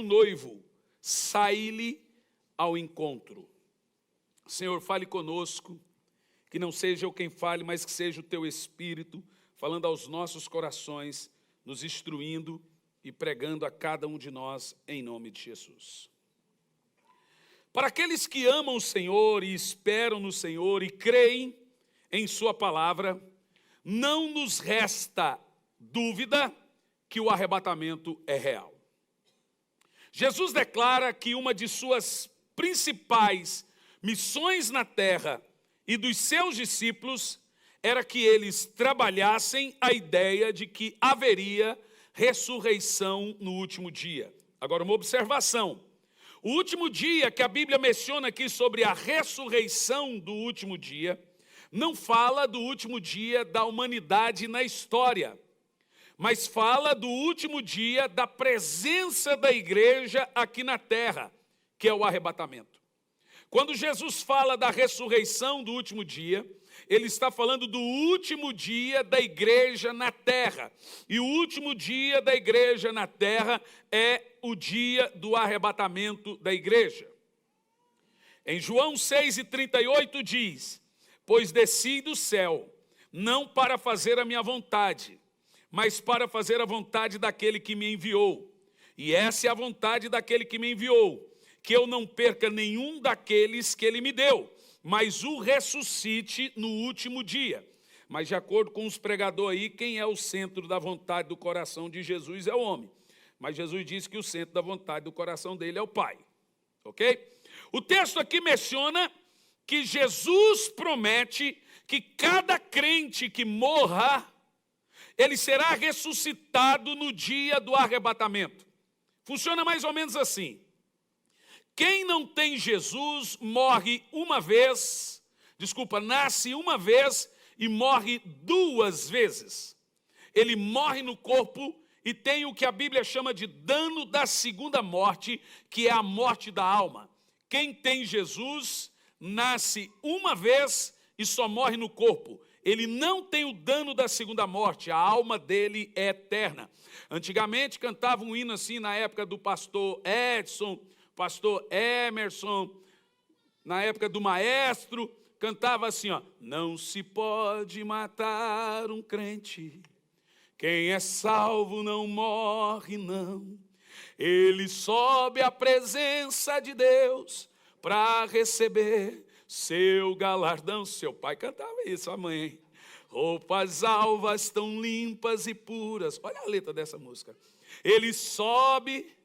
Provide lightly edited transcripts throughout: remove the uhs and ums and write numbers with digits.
noivo, sai-lhe ao encontro. Senhor, fale conosco, que não seja eu quem fale, mas que seja o teu Espírito falando aos nossos corações, nos instruindo e pregando a cada um de nós em nome de Jesus. Para aqueles que amam o Senhor e esperam no Senhor e creem em sua palavra, não nos resta dúvida que o arrebatamento é real. Jesus declara que uma de suas principais missões na terra e dos seus discípulos era que eles trabalhassem a ideia de que haveria ressurreição no último dia. Agora, uma observação. O último dia que a Bíblia menciona aqui sobre a ressurreição do último dia, não fala do último dia da humanidade na história, mas fala do último dia da presença da igreja aqui na terra, que é o arrebatamento. Quando Jesus fala da ressurreição do último dia, ele está falando do último dia da igreja na terra. E o último dia da igreja na terra é o dia do arrebatamento da igreja. Em João 6,38 diz: pois desci do céu, não para fazer a minha vontade, mas para fazer a vontade daquele que me enviou. E essa é a vontade daquele que me enviou, que eu não perca nenhum daqueles que ele me deu, mas o ressuscite no último dia. Mas de acordo com os pregadores aí, quem é o centro da vontade do coração de Jesus é o homem. Mas Jesus disse que o centro da vontade do coração dele é o Pai. Ok? O texto aqui menciona que Jesus promete que cada crente que morra, ele será ressuscitado no dia do arrebatamento. Funciona mais ou menos assim. Quem não tem Jesus morre uma vez, nasce uma vez e morre duas vezes. Ele morre no corpo e tem o que a Bíblia chama de dano da segunda morte, que é a morte da alma. Quem tem Jesus nasce uma vez e só morre no corpo. Ele não tem o dano da segunda morte, a alma dele é eterna. Antigamente cantava um hino assim na época do pastor Edson, pastor Emerson, na época do maestro, cantava assim, ó: não se pode matar um crente, quem é salvo não morre não, ele sobe à presença de Deus para receber seu galardão. Seu pai cantava isso, a mãe. Roupas alvas tão limpas e puras. Olha a letra dessa música. Ele sobe,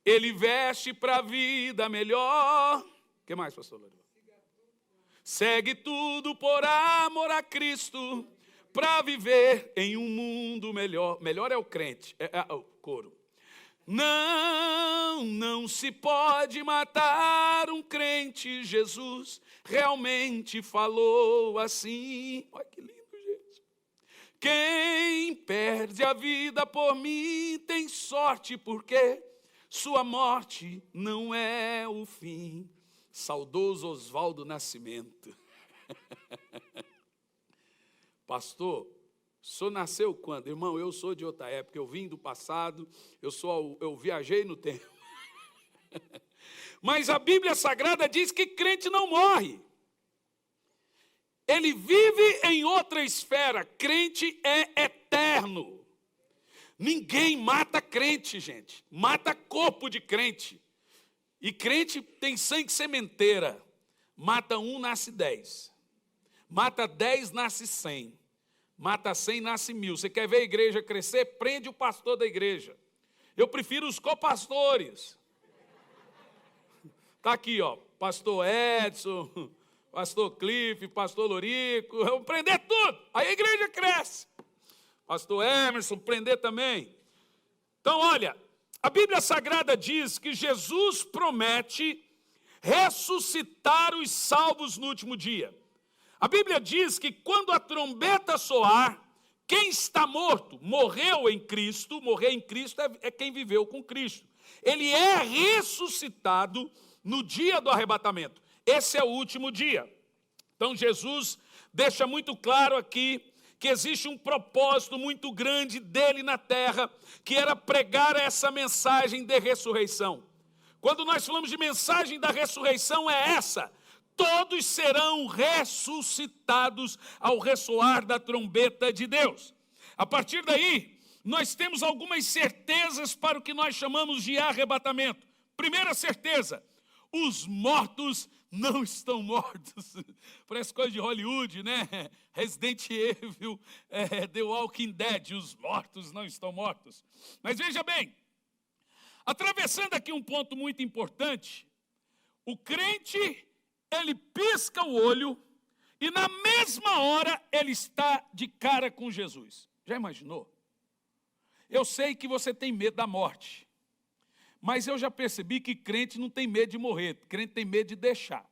ele veste para a vida melhor. O que mais, pastor Lorival? Segue tudo por amor a Cristo, para viver em um mundo melhor. Melhor é o crente, é o coro. Não se pode matar um crente, Jesus realmente falou assim. Olha que lindo, gente. Quem perde a vida por mim tem sorte, porque sua morte não é o fim. Saudoso Oswaldo Nascimento. Pastor, o senhor nasceu quando? Irmão, eu sou de outra época, eu vim do passado, eu viajei no tempo. Mas a Bíblia Sagrada diz que crente não morre. Ele vive em outra esfera, crente é eterno. Ninguém mata crente, gente. Mata corpo de crente. E crente tem sangue sementeira. Mata um, nasce 10. Mata 10, nasce 100. Mata 100, nasce 1000. Você quer ver a igreja crescer? Prende o pastor da igreja. Eu prefiro os copastores. Está aqui, ó, pastor Edson, pastor Cliff, pastor Lorico. Eu vou prender tudo. Aí a igreja cresce. Pastor Emerson, prender também. Então, olha, a Bíblia Sagrada diz que Jesus promete ressuscitar os salvos no último dia. A Bíblia diz que quando a trombeta soar, quem está morto, morreu em Cristo, morrer em Cristo é quem viveu com Cristo. Ele é ressuscitado no dia do arrebatamento. Esse é o último dia. Então Jesus deixa muito claro aqui que existe um propósito muito grande dele na terra, que era pregar essa mensagem de ressurreição. Quando nós falamos de mensagem da ressurreição, é essa: todos serão ressuscitados ao ressoar da trombeta de Deus. A partir daí, nós temos algumas certezas para o que nós chamamos de arrebatamento. Primeira certeza: os mortos não estão mortos. Parece coisa de Hollywood, né? Resident Evil, The Walking Dead, os mortos não estão mortos. Mas veja bem, atravessando aqui um ponto muito importante, o crente, ele pisca o olho e na mesma hora ele está de cara com Jesus. Já imaginou? Eu sei que você tem medo da morte, mas eu já percebi que crente não tem medo de morrer, crente tem medo de deixar.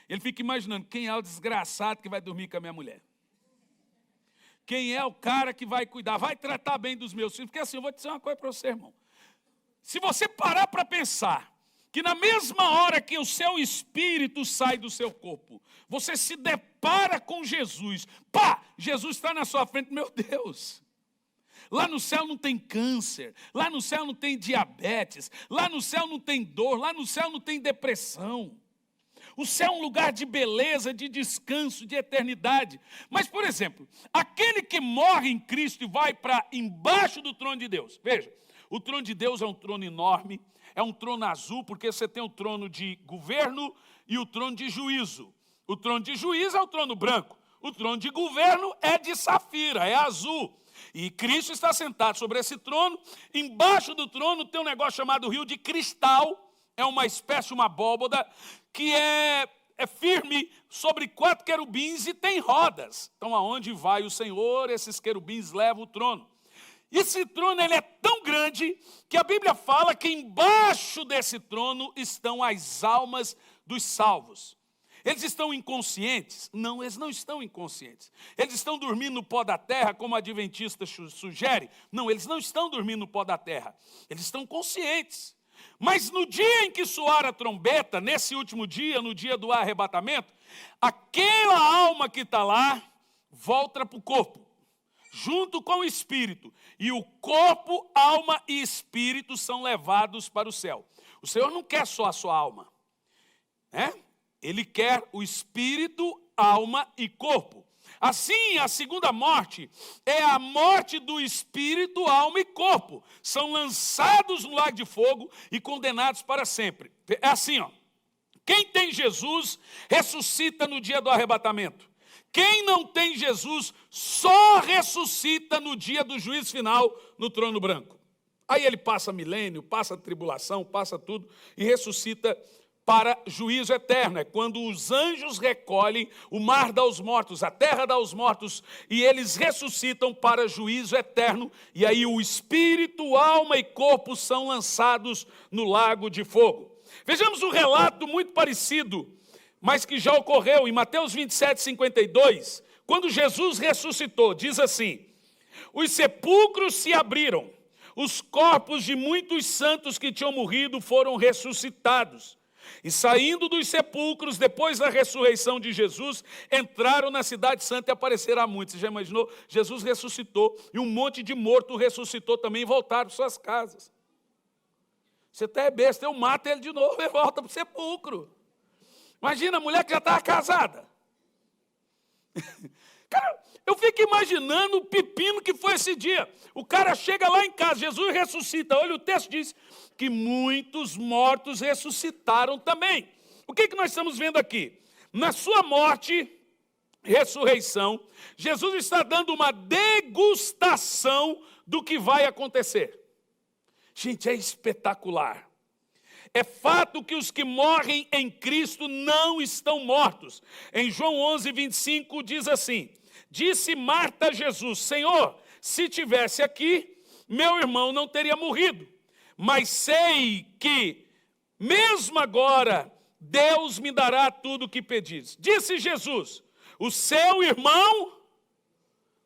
Ele fica imaginando, quem é o desgraçado que vai dormir com a minha mulher? Quem é o cara que vai cuidar, vai tratar bem dos meus filhos? Porque assim, eu vou dizer uma coisa para você, irmão. Se você parar para pensar que na mesma hora que o seu espírito sai do seu corpo, você se depara com Jesus, pá, Jesus está na sua frente, meu Deus. Lá no céu não tem câncer, lá no céu não tem diabetes, lá no céu não tem dor, lá no céu não tem depressão. O céu é um lugar de beleza, de descanso, de eternidade. Mas, por exemplo, aquele que morre em Cristo e vai para embaixo do trono de Deus. Veja, o trono de Deus é um trono enorme, é um trono azul, porque você tem o trono de governo e o trono de juízo. O trono de juízo é o trono branco, o trono de governo é de safira, é azul. E Cristo está sentado sobre esse trono. Embaixo do trono tem um negócio chamado rio de cristal. É uma espécie, uma abóboda, que é firme sobre 4 querubins e tem rodas. Então, aonde vai o Senhor, esses querubins levam o trono. Esse trono ele é tão grande que a Bíblia fala que embaixo desse trono estão as almas dos salvos. Eles estão inconscientes? Não, eles não estão inconscientes. Eles estão dormindo no pó da terra, como a adventista sugere? Não, eles não estão dormindo no pó da terra. Eles estão conscientes. Mas no dia em que soar a trombeta, nesse último dia, no dia do arrebatamento, aquela alma que está lá volta para o corpo, junto com o espírito. E o corpo, alma e espírito são levados para o céu. O Senhor não quer só a sua alma, né? Ele quer o espírito, alma e corpo. Assim, a segunda morte é a morte do espírito, alma e corpo. São lançados no lago de fogo e condenados para sempre. É assim, ó. Quem tem Jesus, ressuscita no dia do arrebatamento. Quem não tem Jesus, só ressuscita no dia do juízo final, no trono branco. Aí ele passa milênio, passa tribulação, passa tudo e ressuscita para juízo eterno. É quando os anjos recolhem, o mar dá aos mortos, a terra dá aos mortos, e eles ressuscitam para juízo eterno, e aí o espírito, alma e corpo são lançados no lago de fogo. Vejamos um relato muito parecido, mas que já ocorreu em Mateus 27, 52, quando Jesus ressuscitou, diz assim: os sepulcros se abriram, os corpos de muitos santos que tinham morrido foram ressuscitados. E saindo dos sepulcros, depois da ressurreição de Jesus, entraram na cidade santa e apareceram a muitos. Você já imaginou? Jesus ressuscitou e um monte de morto ressuscitou também e voltaram para suas casas. Você até é besta, eu mato ele de novo e volta para o sepulcro. Imagina a mulher que já estava casada. Cara, eu fico imaginando o pepino que foi esse dia. O cara chega lá em casa, Jesus ressuscita. Olha, o texto diz que muitos mortos ressuscitaram também. O que nós estamos vendo aqui? Na sua morte, ressurreição, Jesus está dando uma degustação do que vai acontecer. Gente, é espetacular. É fato que os que morrem em Cristo não estão mortos. Em João 11, 25 diz assim: disse Marta a Jesus: Senhor, se tivesse aqui, meu irmão não teria morrido. Mas sei que, mesmo agora, Deus me dará tudo o que pedis. Disse Jesus: o seu irmão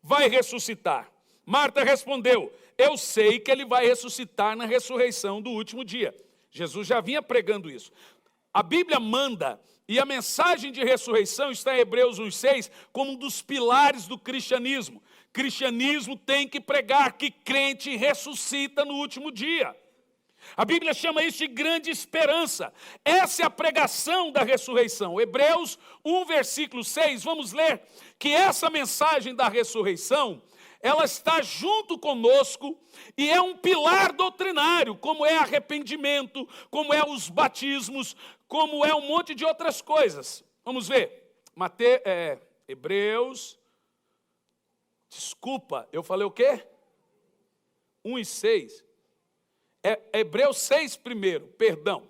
vai ressuscitar. Marta respondeu: eu sei que ele vai ressuscitar na ressurreição do último dia. Jesus já vinha pregando isso. A Bíblia manda, e a mensagem de ressurreição está em Hebreus 1,6, como um dos pilares do cristianismo. Cristianismo tem que pregar que crente ressuscita no último dia. A Bíblia chama isso de grande esperança. Essa é a pregação da ressurreição. Hebreus 1, versículo 6, vamos ler que essa mensagem da ressurreição, ela está junto conosco e é um pilar doutrinário, como é arrependimento, como é os batismos, como é um monte de outras coisas. Vamos ver. Hebreus, desculpa, eu falei o quê? 1 e 6. Hebreus 6 primeiro, perdão.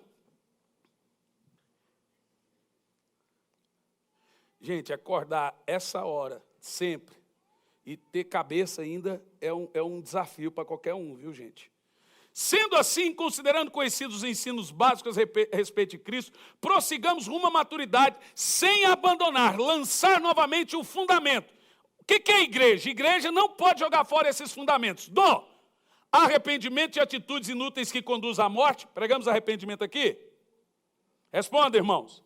Gente, acordar essa hora, sempre, e ter cabeça ainda é um desafio para qualquer um, viu, gente? Sendo assim, considerando conhecidos os ensinos básicos a respeito de Cristo, prossigamos rumo à maturidade, sem abandonar, lançar novamente o fundamento. O que é igreja? Igreja não pode jogar fora esses fundamentos. Arrependimento de atitudes inúteis que conduzem à morte. Pregamos arrependimento aqui? Responda, irmãos.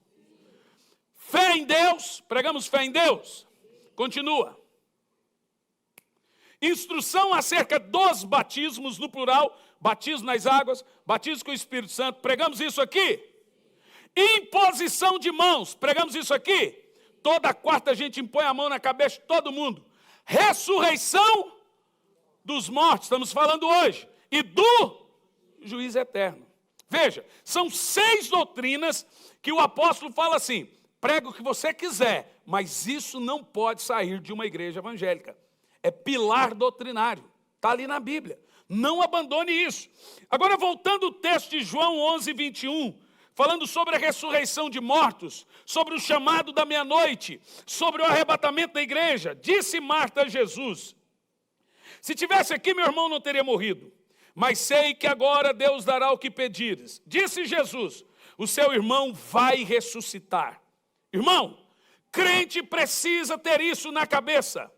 Fé em Deus. Pregamos fé em Deus? Continua. Instrução acerca dos batismos, no plural, batismo nas águas, batismo com o Espírito Santo. Pregamos isso aqui? Imposição de mãos. Pregamos isso aqui? Toda quarta a gente impõe a mão na cabeça de todo mundo. Ressurreição dos mortos, estamos falando hoje, e do juízo eterno. Veja, são 6 doutrinas que o apóstolo fala assim, prega o que você quiser, mas isso não pode sair de uma igreja evangélica. É pilar doutrinário, está ali na Bíblia. Não abandone isso. Agora, voltando ao texto de João 11, 21, falando sobre a ressurreição de mortos, sobre o chamado da meia-noite, sobre o arrebatamento da igreja, disse Marta a Jesus: se tivesse aqui, meu irmão não teria morrido, mas sei que agora Deus dará o que pedires. Disse Jesus: o seu irmão vai ressuscitar. Irmão, crente precisa ter isso na cabeça.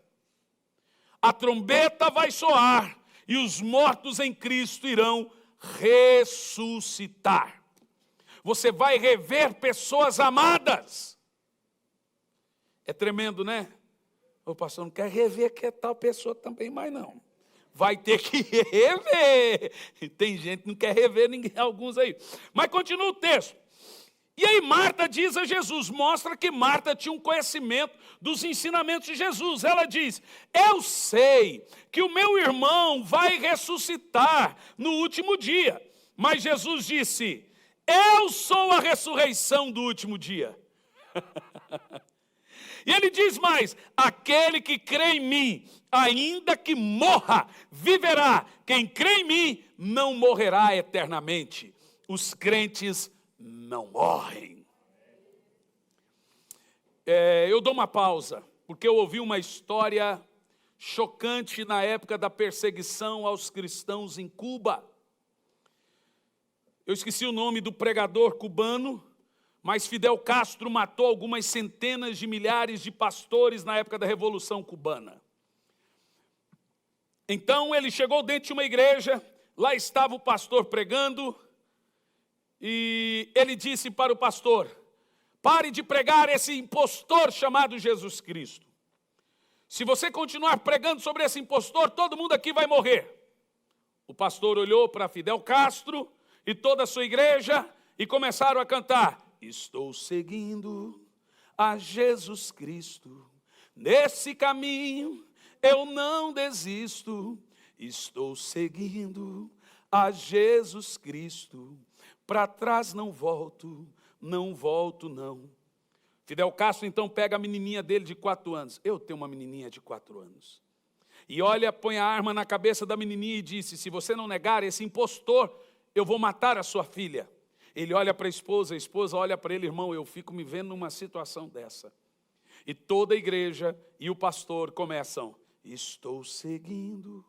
A trombeta vai soar e os mortos em Cristo irão ressuscitar. Você vai rever pessoas amadas. É tremendo, né? O pastor não quer rever que é tal pessoa também mais não. Vai ter que rever. Tem gente que não quer rever ninguém, alguns aí. Mas continua o texto. E aí Marta diz a Jesus, mostra que Marta tinha um conhecimento dos ensinamentos de Jesus. Ela diz: eu sei que o meu irmão vai ressuscitar no último dia. Mas Jesus disse: eu sou a ressurreição do último dia. E ele diz mais: aquele que crê em mim, ainda que morra, viverá. Quem crê em mim não morrerá eternamente. Os crentes não morrem. Eu dou uma pausa, porque eu ouvi uma história chocante na época da perseguição aos cristãos em Cuba. Eu esqueci o nome do pregador cubano, mas Fidel Castro matou algumas centenas de milhares de pastores na época da Revolução Cubana. Então ele chegou dentro de uma igreja, lá estava o pastor pregando, e ele disse para o pastor: pare de pregar esse impostor chamado Jesus Cristo. Se você continuar pregando sobre esse impostor, todo mundo aqui vai morrer. O pastor olhou para Fidel Castro e toda a sua igreja e começaram a cantar: estou seguindo a Jesus Cristo, nesse caminho eu não desisto. Estou seguindo a Jesus Cristo, para trás não volto, não volto não. Fidel Castro então pega a menininha dele de 4 anos. Eu tenho uma menininha de 4 anos. E olha, põe a arma na cabeça da menininha e disse: se você não negar esse impostor, eu vou matar a sua filha. Ele olha para a esposa olha para ele: irmão, eu fico me vendo numa situação dessa. E toda a igreja e o pastor começam: estou seguindo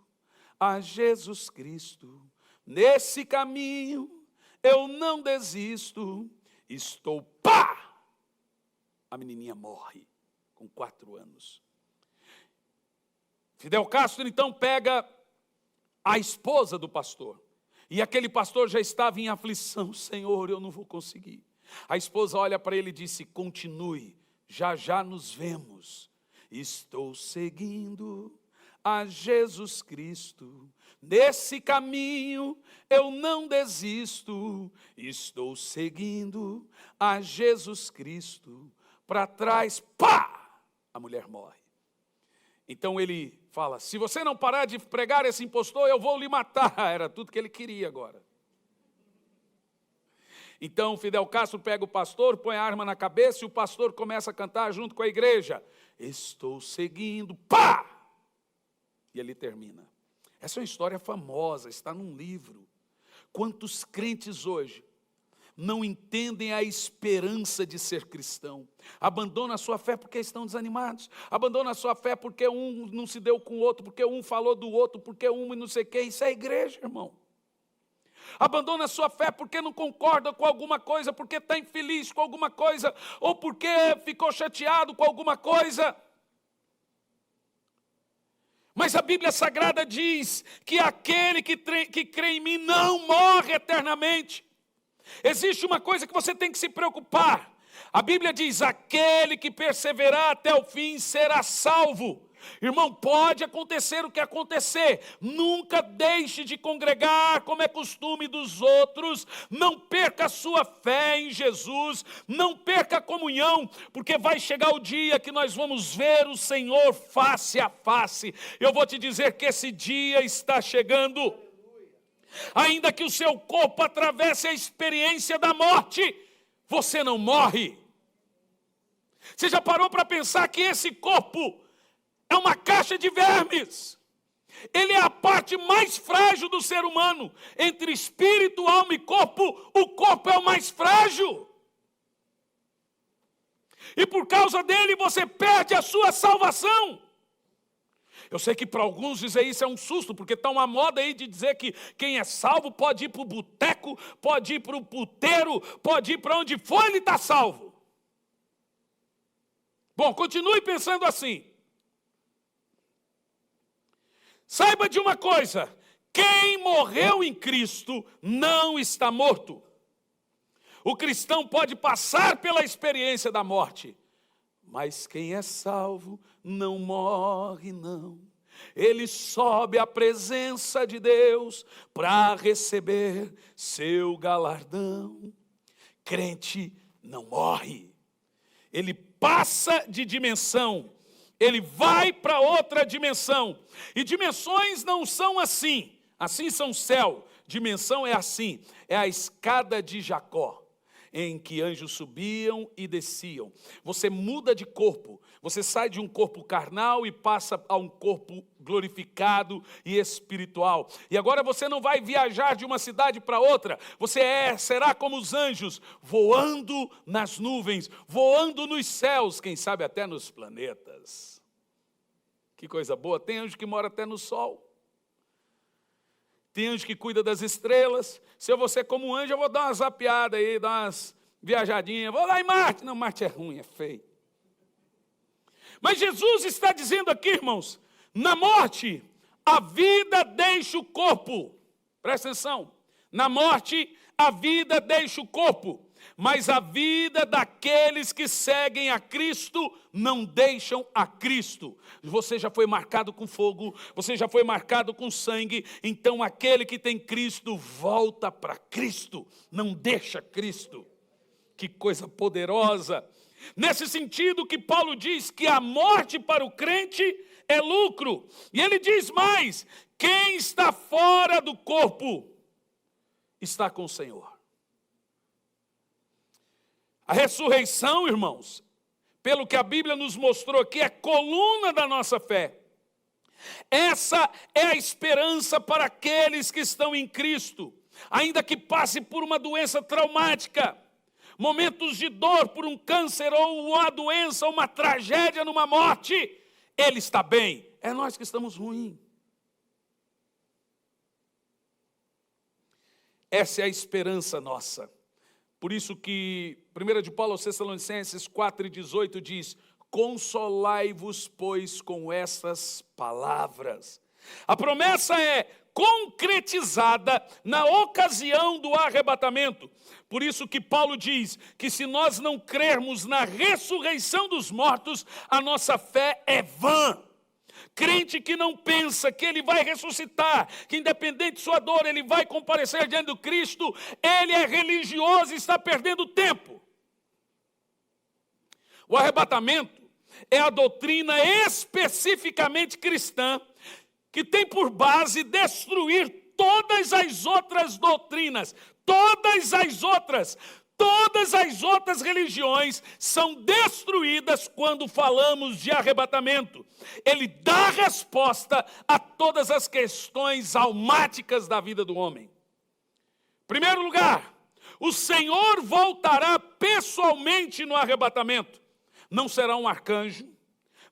a Jesus Cristo, nesse caminho eu não desisto, estou, pá! A menininha morre com 4 anos. Fidel Castro então pega a esposa do pastor. E aquele pastor já estava em aflição: Senhor, eu não vou conseguir. A esposa olha para ele e disse: continue, já já nos vemos. Estou seguindo a Jesus Cristo, nesse caminho eu não desisto. Estou seguindo a Jesus Cristo. Para trás, pá! A mulher morre. Então ele fala: se você não parar de pregar esse impostor, eu vou lhe matar. Era tudo que ele queria agora. Então Fidel Castro pega o pastor, põe a arma na cabeça e o pastor começa a cantar junto com a igreja. Estou seguindo, pá! E ele termina. Essa é uma história famosa, está num livro. Quantos crentes hoje não entendem a esperança de ser cristão? Abandonam a sua fé porque estão desanimados. Abandonam a sua fé porque um não se deu com o outro, porque um falou do outro, porque um não sei o quê. Isso é igreja, irmão. Abandona a sua fé porque não concorda com alguma coisa, porque está infeliz com alguma coisa, ou porque ficou chateado com alguma coisa. Mas a Bíblia Sagrada diz que aquele que crê em mim não morre eternamente. Existe uma coisa que você tem que se preocupar. A Bíblia diz: aquele que perseverar até o fim será salvo. Irmão, pode acontecer o que acontecer, nunca deixe de congregar como é costume dos outros, não perca a sua fé em Jesus, não perca a comunhão, porque vai chegar o dia que nós vamos ver o Senhor face a face. Eu vou te dizer que esse dia está chegando. Ainda que o seu corpo atravesse a experiência da morte, você não morre. Você já parou para pensar que esse corpo é uma caixa de vermes? Ele é a parte mais frágil do ser humano. Entre espírito, alma e corpo, o corpo é o mais frágil. E por causa dele você perde a sua salvação. Eu sei que para alguns dizer isso é um susto, porque está uma moda aí de dizer que quem é salvo pode ir para o boteco, pode ir para o puteiro, pode ir para onde for, ele está salvo. Bom, continue pensando assim. Saiba de uma coisa: quem morreu em Cristo não está morto. O cristão pode passar pela experiência da morte, mas quem é salvo não morre, não. Ele sobe à presença de Deus para receber seu galardão. Crente não morre. Ele passa de dimensão. Ele vai para outra dimensão. E dimensões não são assim. Assim são céu. Dimensão é assim. É a escada de Jacó, em que anjos subiam e desciam. Você muda de corpo. Você sai de um corpo carnal e passa a um corpo glorificado e espiritual. E agora você não vai viajar de uma cidade para outra. Você será como os anjos, voando nas nuvens, voando nos céus, quem sabe até nos planetas. Que coisa boa. Tem anjo que mora até no sol. Tem anjo que cuida das estrelas. Se eu vou ser como um anjo, eu vou dar uma zapeada aí, dar umas viajadinhas. Vou lá em Marte. Não, Marte é ruim, é feio. Mas Jesus está dizendo aqui, irmãos, na morte, a vida deixa o corpo. Presta atenção. Na morte, a vida deixa o corpo. Mas a vida daqueles que seguem a Cristo não deixam a Cristo. Você já foi marcado com fogo, você já foi marcado com sangue, então aquele que tem Cristo volta para Cristo, não deixa Cristo. Que coisa poderosa! Nesse sentido que Paulo diz que a morte para o crente é lucro. E ele diz mais: quem está fora do corpo está com o Senhor. A ressurreição, irmãos, pelo que a Bíblia nos mostrou aqui, é coluna da nossa fé. Essa é a esperança para aqueles que estão em Cristo, ainda que passe por uma doença traumática, momentos de dor por um câncer ou uma doença, uma tragédia numa morte, ele está bem. É nós que estamos ruins. Essa é a esperança nossa. Por isso que 1 de Paulo aos Tessalonicenses 4,18 diz: consolai-vos, pois, com essas palavras. A promessa é: concretizada na ocasião do arrebatamento. Por isso que Paulo diz que se nós não crermos na ressurreição dos mortos, a nossa fé é vã. Crente que não pensa que ele vai ressuscitar, que independente de sua dor, ele vai comparecer diante do Cristo, ele é religioso e está perdendo tempo. O arrebatamento é a doutrina especificamente cristã, que tem por base destruir todas as outras doutrinas, todas as outras religiões são destruídas quando falamos de arrebatamento. Ele dá resposta a todas as questões almáticas da vida do homem. Em primeiro lugar, o Senhor voltará pessoalmente no arrebatamento. Não será um arcanjo,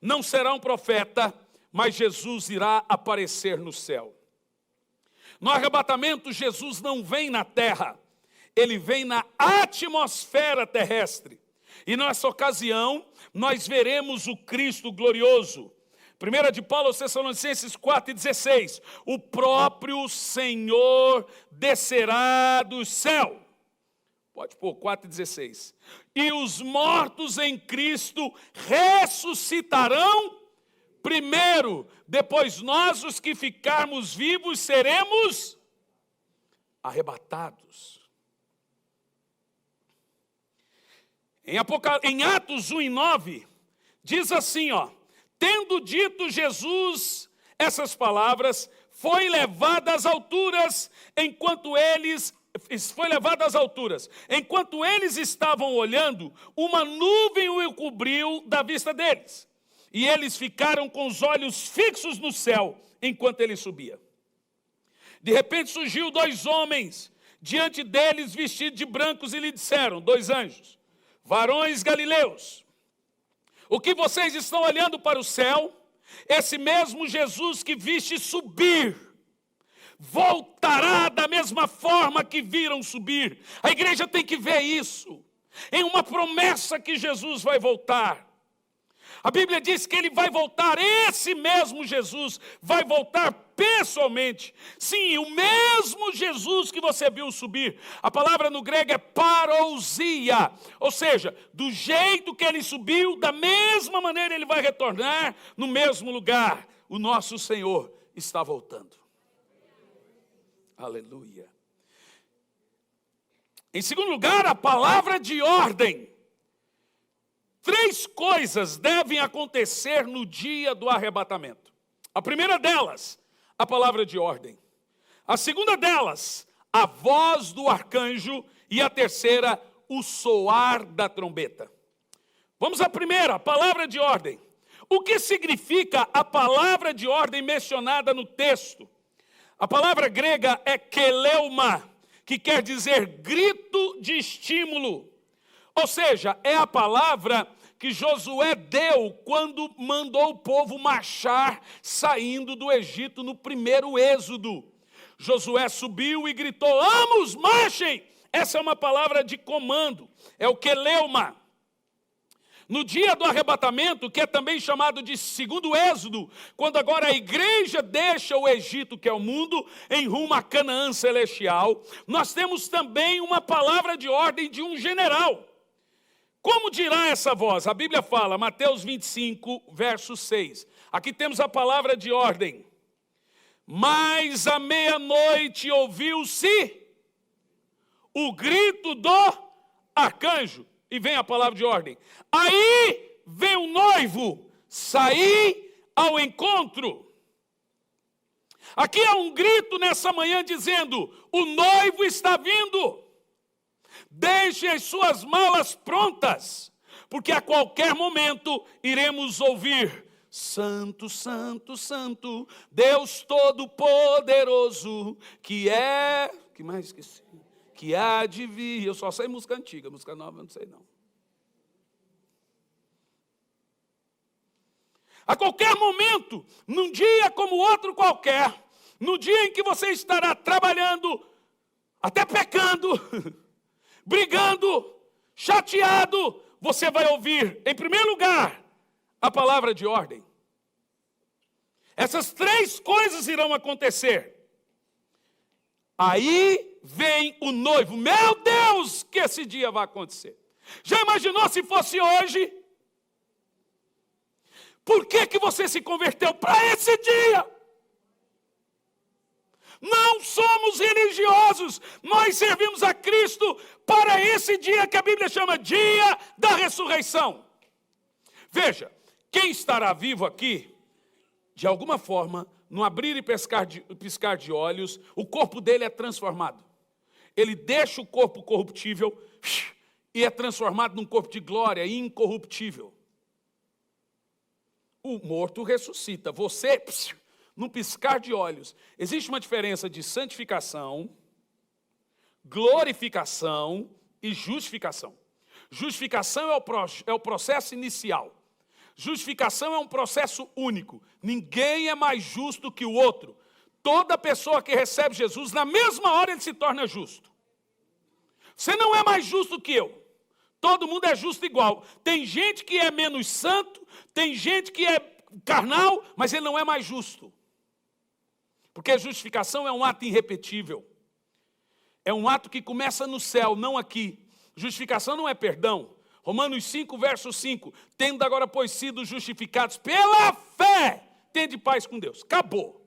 não será um profeta, mas Jesus irá aparecer no céu. No arrebatamento, Jesus não vem na terra, ele vem na atmosfera terrestre. E nessa ocasião, nós veremos o Cristo glorioso. 1 de Paulo aos Tessalonicenses 4,16. O próprio Senhor descerá do céu. Pode pôr 4,16. E os mortos em Cristo ressuscitarão primeiro. Depois nós, os que ficarmos vivos, seremos arrebatados. Em Atos 1:9, diz assim, tendo dito Jesus essas palavras, foi levado às alturas, enquanto eles estavam olhando, uma nuvem o cobriu da vista deles. E eles ficaram com os olhos fixos no céu, enquanto ele subia. De repente surgiu 2 homens, diante deles vestidos de brancos, e lhe disseram, 2 anjos, varões galileus, o que vocês estão olhando para o céu? Esse mesmo Jesus que viste subir, voltará da mesma forma que viram subir. A igreja tem que ver isso, em uma promessa que Jesus vai voltar. A Bíblia diz que ele vai voltar, esse mesmo Jesus vai voltar pessoalmente. Sim, o mesmo Jesus que você viu subir. A palavra no grego é parousia, ou seja, do jeito que ele subiu, da mesma maneira ele vai retornar no mesmo lugar. O nosso Senhor está voltando. Aleluia. Em segundo lugar, a palavra de ordem. 3 coisas devem acontecer no dia do arrebatamento. A primeira delas, a palavra de ordem. A segunda delas, a voz do arcanjo. E a terceira, o soar da trombeta. Vamos à primeira, a palavra de ordem. O que significa a palavra de ordem mencionada no texto? A palavra grega é keleuma, que quer dizer grito de estímulo. Ou seja, é a palavra que Josué deu quando mandou o povo marchar saindo do Egito no primeiro êxodo. Josué subiu e gritou, vamos, marchem! Essa é uma palavra de comando, é o keleuma. No dia do arrebatamento, que é também chamado de segundo êxodo, quando agora a igreja deixa o Egito, que é o mundo, em rumo a Canaã celestial, nós temos também uma palavra de ordem de um general. Como dirá essa voz? A Bíblia fala, Mateus 25, verso 6. Aqui temos a palavra de ordem. Mas à meia-noite ouviu-se o grito do arcanjo. E vem a palavra de ordem. Aí vem o noivo sair ao encontro. Aqui há um grito nessa manhã dizendo, o noivo está vindo. Deixe as suas malas prontas, porque a qualquer momento iremos ouvir, Santo, Santo, Santo, Deus Todo-Poderoso, que mais esqueci? Que há de vir. Eu só sei música antiga, música nova eu não sei não. A qualquer momento, num dia como outro qualquer, no dia em que você estará trabalhando, até pecando, brigando, chateado, você vai ouvir, em primeiro lugar, a palavra de ordem. Essas 3 coisas irão acontecer. Aí vem o noivo. Meu Deus, que esse dia vai acontecer. Já imaginou se fosse hoje? Por que você se converteu para esse dia? Não somos religiosos, nós servimos a Cristo para esse dia que a Bíblia chama dia da ressurreição. Veja, quem estará vivo aqui, de alguma forma, no abrir e piscar de olhos, o corpo dele é transformado. Ele deixa o corpo corruptível e é transformado num corpo de glória incorruptível. O morto ressuscita. Você, num piscar de olhos. Existe uma diferença de santificação, glorificação e justificação. Justificação é o processo inicial. Justificação é um processo único. Ninguém é mais justo que o outro. Toda pessoa que recebe Jesus, na mesma hora ele se torna justo. Você não é mais justo que eu. Todo mundo é justo igual. Tem gente que é menos santo, tem gente que é carnal, mas ele não é mais justo. Porque a justificação é um ato irrepetível. É um ato que começa no céu, não aqui. Justificação não é perdão. Romanos 5, verso 5. Tendo agora, pois, sido justificados pela fé, tende paz com Deus. Acabou.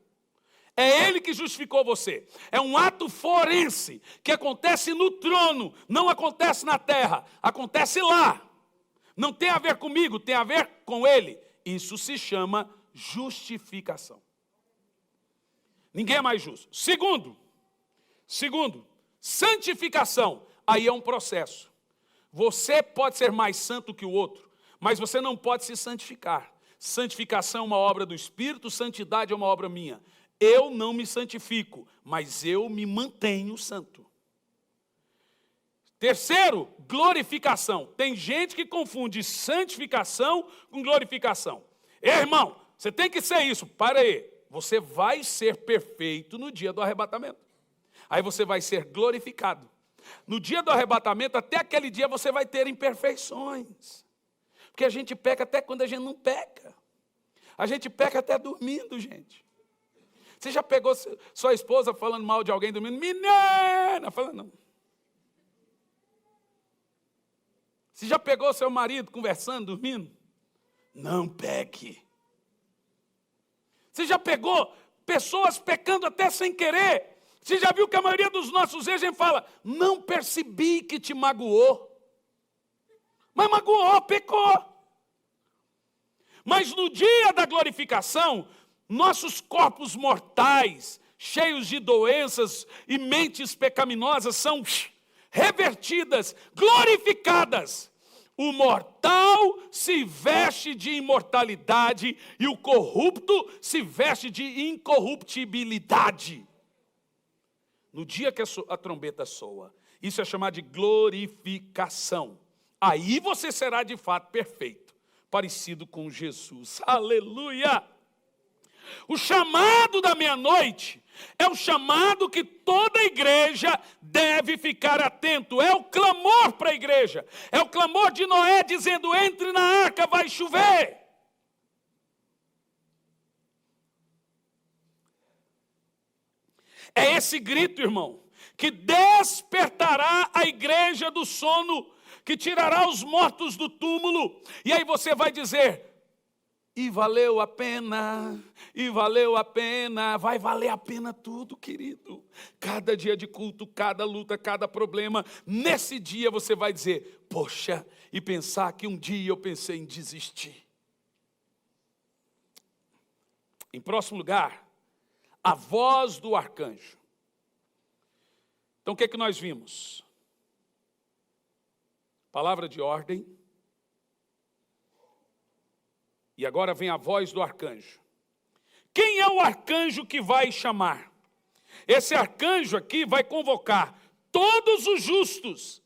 É Ele que justificou você. É um ato forense que acontece no trono, não acontece na terra, acontece lá. Não tem a ver comigo, tem a ver com Ele. Isso se chama justificação. Ninguém é mais justo. Segundo, santificação. Aí é um processo. Você pode ser mais santo que o outro, mas você não pode se santificar. Santificação é uma obra do Espírito, santidade é uma obra minha. Eu não me santifico, mas eu me mantenho santo. Terceiro, glorificação. Tem gente que confunde santificação com glorificação. Ei, irmão, você tem que ser isso. Para aí. Você vai ser perfeito no dia do arrebatamento. Aí você vai ser glorificado. No dia do arrebatamento, até aquele dia você vai ter imperfeições. Porque a gente peca até quando a gente não peca. A gente peca até dormindo, gente. Você já pegou sua esposa falando mal de alguém dormindo? Menina! Falando não. Você já pegou seu marido conversando, dormindo? Não peque. Você já pegou pessoas pecando até sem querer? Você já viu que a maioria dos nossos erros a gente fala, não percebi que te magoou. Mas magoou, pecou. Mas no dia da glorificação, nossos corpos mortais, cheios de doenças e mentes pecaminosas, são revertidas, glorificadas. O mortal se veste de imortalidade e o corrupto se veste de incorruptibilidade. No dia que a trombeta soa, isso é chamado de glorificação. Aí você será de fato perfeito, parecido com Jesus. Aleluia! O chamado da meia-noite é o chamado que toda a igreja deve ficar atento. É o clamor para a igreja. É o clamor de Noé dizendo, entre na arca, vai chover. É esse grito, irmão, que despertará a igreja do sono, que tirará os mortos do túmulo. E aí você vai dizer, e valeu a pena, vai valer a pena tudo, querido. Cada dia de culto, cada luta, cada problema, nesse dia você vai dizer, poxa, e pensar que um dia eu pensei em desistir. Em próximo lugar, a voz do arcanjo. Então o que nós vimos? Palavra de ordem. E agora vem a voz do arcanjo. Quem é o arcanjo que vai chamar? Esse arcanjo aqui vai convocar todos os justos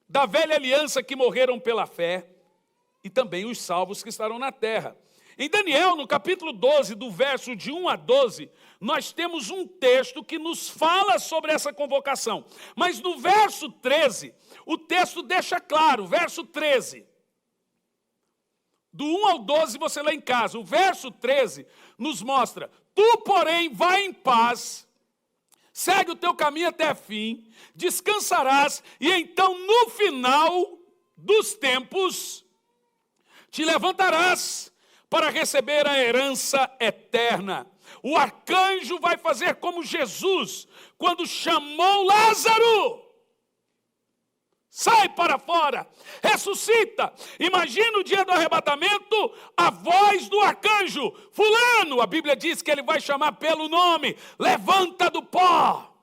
da velha aliança que morreram pela fé e também os salvos que estarão na terra. Em Daniel, no capítulo 12, do verso de 1 a 12, nós temos um texto que nos fala sobre essa convocação. Mas no verso 13, o texto deixa claro, verso 13. Do 1 ao 12 você lê em casa. O verso 13 nos mostra, tu, porém, vai em paz, segue o teu caminho até fim, descansarás, e então no final dos tempos te levantarás para receber a herança eterna. O arcanjo vai fazer como Jesus, quando chamou Lázaro. Sai para fora, ressuscita. Imagina o dia do arrebatamento, a voz do arcanjo. Fulano, a Bíblia diz que ele vai chamar pelo nome. Levanta do pó.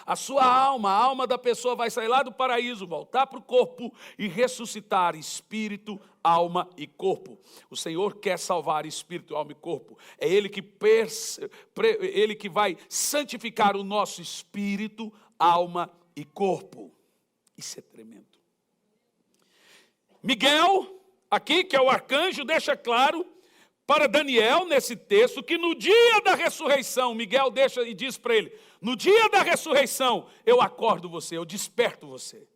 A sua alma, a alma da pessoa vai sair lá do paraíso, voltar para o corpo e ressuscitar espírito, alma e corpo. O Senhor quer salvar espírito, alma e corpo. É Ele que vai santificar o nosso espírito, alma e corpo. Isso é tremendo. Miguel, aqui que é o arcanjo, deixa claro para Daniel nesse texto que no dia da ressurreição, Miguel deixa e diz para ele: no dia da ressurreição eu acordo você, eu desperto você.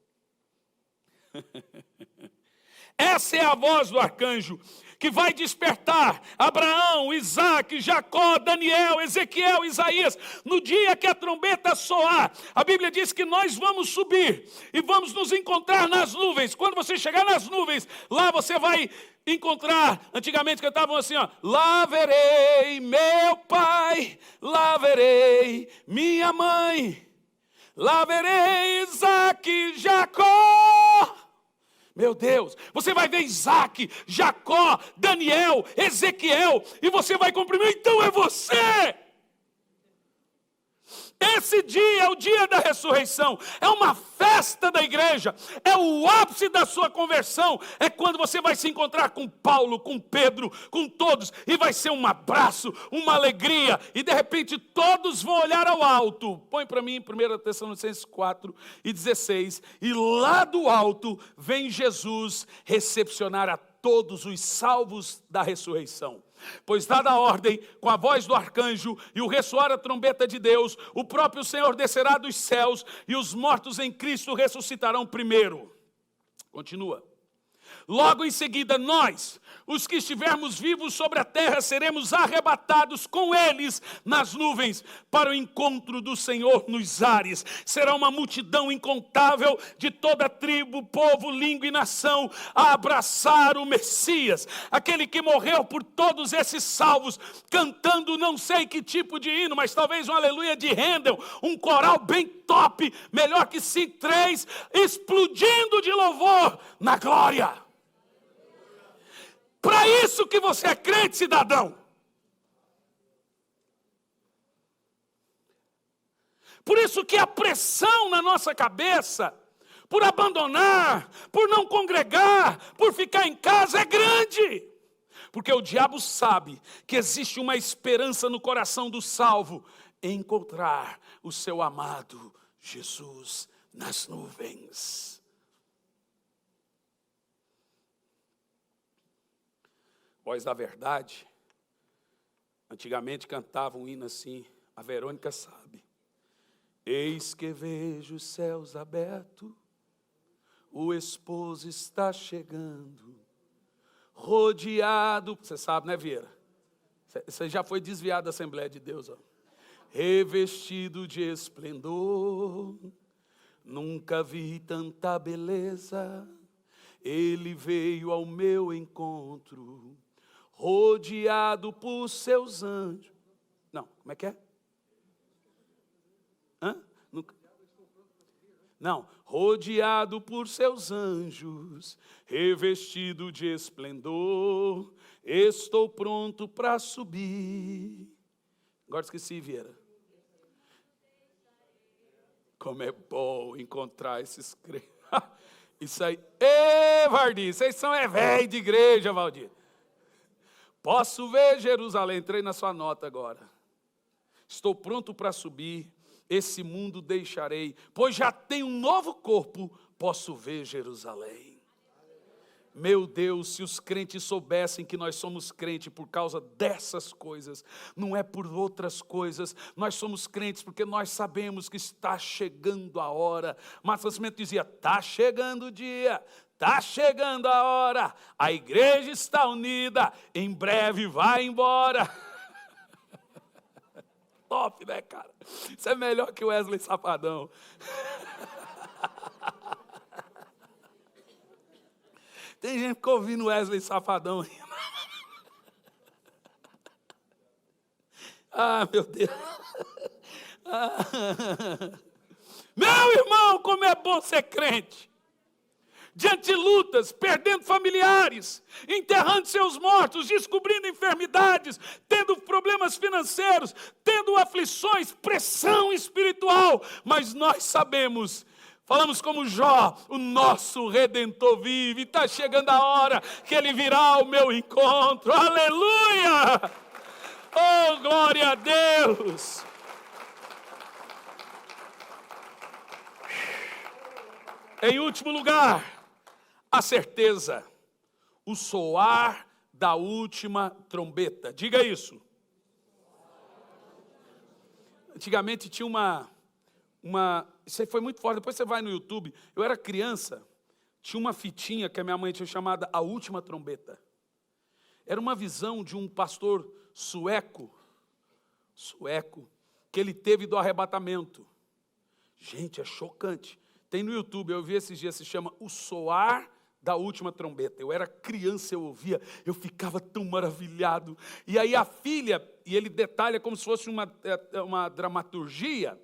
Essa é a voz do arcanjo que vai despertar Abraão, Isaac, Jacó, Daniel, Ezequiel, Isaías. No dia que a trombeta soar, a Bíblia diz que nós vamos subir e vamos nos encontrar nas nuvens. Quando você chegar nas nuvens, lá você vai encontrar, antigamente cantavam assim, ó: lá verei meu pai, lá verei minha mãe, lá verei Isaac, Jacó. Meu Deus, você vai ver Isaac, Jacó, Daniel, Ezequiel, e você vai comprimir, então é você. Esse dia é o dia da ressurreição, é uma festa da igreja, é o ápice da sua conversão, é quando você vai se encontrar com Paulo, com Pedro, com todos, e vai ser um abraço, uma alegria, e de repente todos vão olhar ao alto. Põe para mim em 1 Tessalonicenses 4:16, e lá do alto vem Jesus recepcionar a todos os salvos da ressurreição. Pois dada a ordem, com a voz do arcanjo e o ressoar a trombeta de Deus, o próprio Senhor descerá dos céus e os mortos em Cristo ressuscitarão primeiro. Continua. Logo em seguida, nós, os que estivermos vivos sobre a terra, seremos arrebatados com eles nas nuvens para o encontro do Senhor nos ares. Será uma multidão incontável de toda tribo, povo, língua e nação a abraçar o Messias, aquele que morreu por todos esses salvos, cantando não sei que tipo de hino, mas talvez um aleluia de Handel, um coral bem top, melhor que C3, explodindo de louvor na glória. Para isso que você é crente, cidadão. Por isso que a pressão na nossa cabeça, por abandonar, por não congregar, por ficar em casa é grande. Porque o diabo sabe que existe uma esperança no coração do salvo em encontrar o seu amado Jesus nas nuvens. Voz da Verdade, antigamente cantava um hino assim, a Verônica sabe. Eis que vejo os céus abertos, o esposo está chegando, rodeado, você sabe, né, Vieira? Você já foi desviado da Assembleia de Deus, ó. Revestido de esplendor, nunca vi tanta beleza, ele veio ao meu encontro, rodeado por seus anjos. Não, como é que é? Não, rodeado por seus anjos, revestido de esplendor, estou pronto para subir. Agora esqueci, Vieira. Como é bom encontrar esses crentes. Isso aí. Ê, Valdir, vocês são velho de igreja, Valdir. Posso ver Jerusalém, entrei na sua nota agora. Estou pronto para subir, esse mundo deixarei, pois já tenho um novo corpo, posso ver Jerusalém. Meu Deus, se os crentes soubessem que nós somos crentes por causa dessas coisas, não é por outras coisas, nós somos crentes porque nós sabemos que está chegando a hora. Marcos Nascimento dizia, está chegando o dia, está chegando a hora, a igreja está unida, em breve vai embora. top, né, cara? Isso é melhor que o Wesley Safadão. Tem gente que fica ouvindo Wesley Safadão. Ah, meu Deus. Meu irmão, como é bom ser crente. Diante de lutas, perdendo familiares, enterrando seus mortos, descobrindo enfermidades, tendo problemas financeiros, tendo aflições, pressão espiritual. Mas nós sabemos, falamos como Jó, o nosso Redentor vive. Está chegando a hora que Ele virá ao meu encontro. Aleluia! Oh, glória a Deus! Em último lugar, a certeza, o soar da última trombeta. Diga isso. Antigamente tinha isso aí foi muito forte, depois você vai no YouTube. Eu era criança, tinha uma fitinha que a minha mãe tinha chamada A Última Trombeta. Era uma visão de um pastor sueco, que ele teve do arrebatamento. Gente, é chocante. Tem no YouTube, eu vi esses dias, se chama O Soar da Última Trombeta. Eu era criança, eu ouvia, eu ficava tão maravilhado. E aí a filha, e ele detalha como se fosse uma dramaturgia,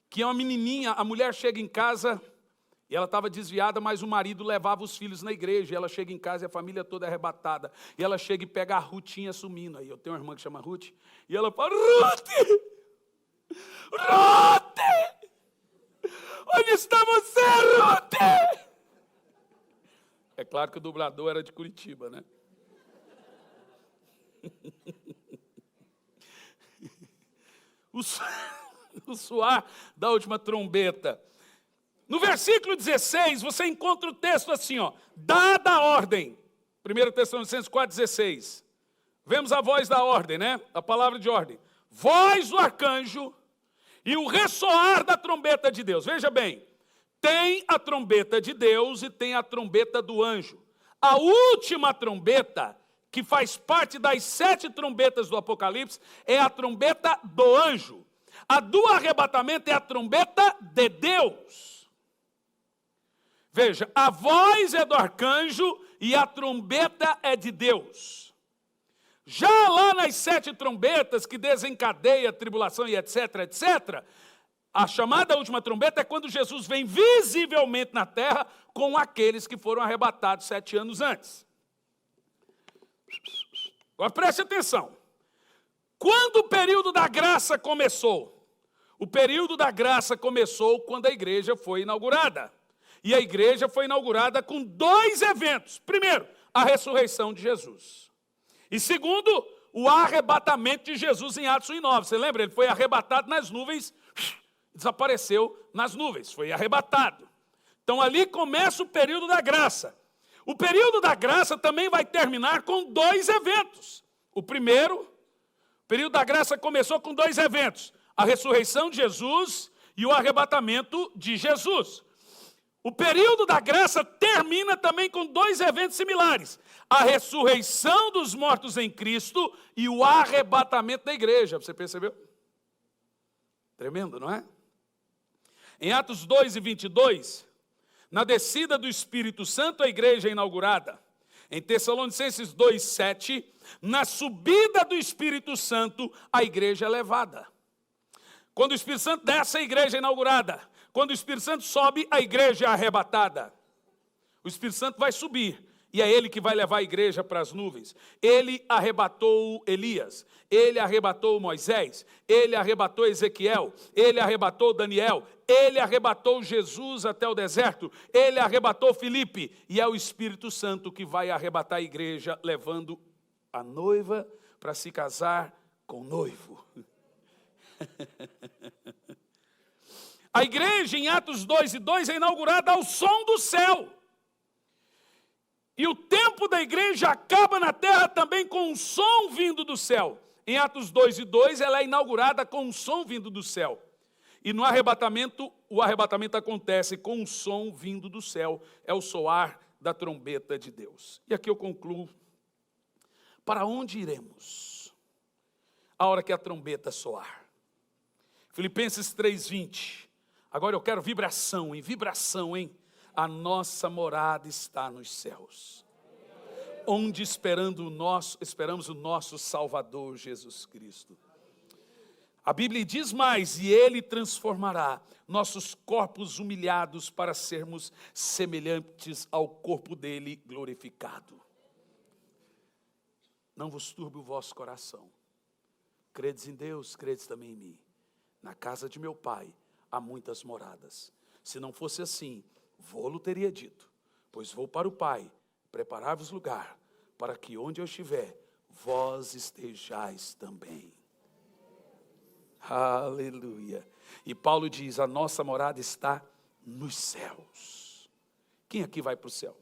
que é uma menininha, a mulher chega em casa, e ela estava desviada, mas o marido levava os filhos na igreja, e ela chega em casa e a família toda é arrebatada. E ela chega e pega a Rutinha sumindo. Aí eu tenho uma irmã que chama Ruth, e ela fala, Ruth! Onde está você, Ruth? É claro que o dublador era de Curitiba, né? O soar da última trombeta. No versículo 16, você encontra o texto assim, ó. Dada a ordem. 1 Tessalonicenses 4,16. Vemos a voz da ordem, né? A palavra de ordem. Voz do arcanjo e o ressoar da trombeta de Deus. Veja bem, tem a trombeta de Deus e tem a trombeta do anjo. A última trombeta, que faz parte das 7 trombetas do Apocalipse, é a trombeta do anjo. A do arrebatamento é a trombeta de Deus. Veja, a voz é do arcanjo e a trombeta é de Deus. Já lá nas 7 trombetas que desencadeia a tribulação e etc, etc, a chamada última trombeta é quando Jesus vem visivelmente na terra com aqueles que foram arrebatados 7 anos antes. Agora preste atenção. Quando o período da graça começou? O período da graça começou quando a igreja foi inaugurada. E a igreja foi inaugurada com 2 eventos. Primeiro, a ressurreição de Jesus. E segundo, o arrebatamento de Jesus em Atos 1:9. Você lembra? Ele foi arrebatado nas nuvens, desapareceu nas nuvens, foi arrebatado. Então ali começa o período da graça. O período da graça também vai terminar com 2 eventos. O primeiro, o período da graça começou com 2 eventos. A ressurreição de Jesus e o arrebatamento de Jesus. O período da graça termina também com 2 eventos similares. A ressurreição dos mortos em Cristo e o arrebatamento da igreja. Você percebeu? Tremendo, não é? Em Atos 2:22, na descida do Espírito Santo, a igreja é inaugurada. Em Tessalonicenses 2:7, na subida do Espírito Santo, a igreja é levada. Quando o Espírito Santo desce, a igreja é inaugurada. Quando o Espírito Santo sobe, a igreja é arrebatada. O Espírito Santo vai subir, e é ele que vai levar a igreja para as nuvens. Ele arrebatou Elias, ele arrebatou Moisés, ele arrebatou Ezequiel, ele arrebatou Daniel, ele arrebatou Jesus até o deserto, ele arrebatou Filipe, e é o Espírito Santo que vai arrebatar a igreja, levando a noiva para se casar com o noivo. A igreja, em Atos 2:2, é inaugurada ao som do céu. E o tempo da igreja acaba na terra também com um som vindo do céu. Em Atos 2:2, ela é inaugurada com um som vindo do céu. E no arrebatamento, o arrebatamento acontece com um som vindo do céu. É o soar da trombeta de Deus. E aqui eu concluo. Para onde iremos? a hora que a trombeta soar. Filipenses 3:20. Agora eu quero vibração, hein? A nossa morada está nos céus, onde esperamos o nosso Salvador Jesus Cristo. A Bíblia diz mais: e Ele transformará nossos corpos humilhados para sermos semelhantes ao corpo dele glorificado. Não vos turbe o vosso coração. Credes em Deus, credes também em mim. Na casa de meu Pai há muitas moradas. Se não fosse assim, vou-lo teria dito, pois vou para o Pai, preparar-vos lugar, para que onde eu estiver, vós estejais também. Aleluia. E Paulo diz: a nossa morada está nos céus. Quem aqui vai para o céu?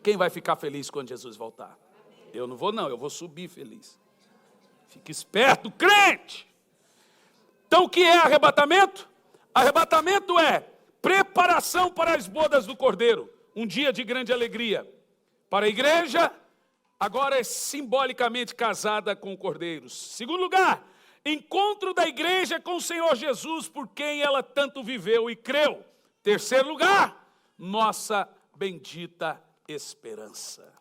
Quem vai ficar feliz quando Jesus voltar? Eu não vou não, eu vou subir feliz. Fique esperto, crente! Então o que é arrebatamento? Arrebatamento é preparação para as bodas do Cordeiro. Um dia de grande alegria. Para a igreja, agora é simbolicamente casada com o Cordeiro. Segundo lugar, encontro da igreja com o Senhor Jesus, por quem ela tanto viveu e creu. Terceiro lugar, nossa bendita esperança.